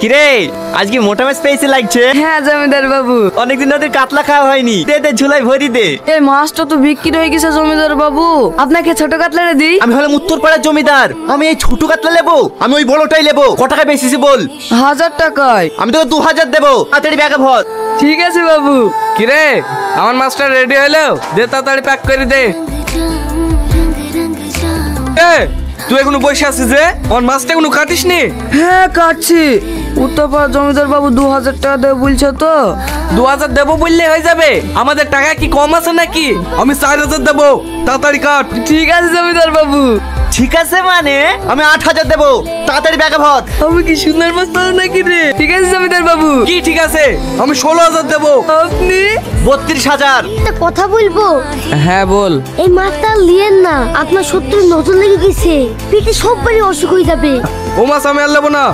কিরে আজকে মোটা মাছ পেয়েছে লাগছে। হ্যাঁ জমিদার বাবু, অনেকদিন ওদের কাতলা খাওয়া হয়নি, দে দে ঝুলাই ভরি দে। এই মাছটা তো বিক্রি হয়ে গেছে জমিদার বাবু, আপনাকে ছোট কাতলাটা দিই। আমি হলাম উত্তরপাড়ার জমিদার, আমি এই ছোট কাতলা নেবো, আমি ওই বড়টাই নেবো। ক টাকা বেশিছে বল? 1000 টাকায়। আমি তোকে 2000 দেবো, তাড়াতাড়ি ব্যাগে ভর। ঠিক আছে বাবু। কিরে আমার মাছটা রেডি হলো, দে তাড়াতাড়ি প্যাক করে দে। এ তুই এখনো বসে আছিস যে, আমার মাছটা এখনো কাটিস নি? হ্যাঁ কাটছি। উত্তরপাড়া জমিদার বাবু 2000 টাকা দেবে বলছে তো। 2000 দেবো বললে হয়ে যাবে? আমাদের টাকা কি কম আছে নাকি? আমি 4000 দেবো, তাড়াতাড়ি কাট। ঠিক আছে জমিদার বাবু। ঠিক আছে মানে আমি 8000 দেবো, তাড়াতাড়ি ব্যাগে ভর। আমি কি সুন্দর মাছ পাবো নাকি রে? ঠিক আছে জমিদার বাবু। কি ঠিক আছে? আমি 16000 দেবো। আপনি 32000। একটা কথা বলবো? হ্যাঁ বল। এই মাছটা লিয়েন না, আপনার সত্যি নতুন লেগে গেছে, পেটে সব বাড়ি অসুখ হয়ে যাবে। ও মাছ আমি আর নেবো না,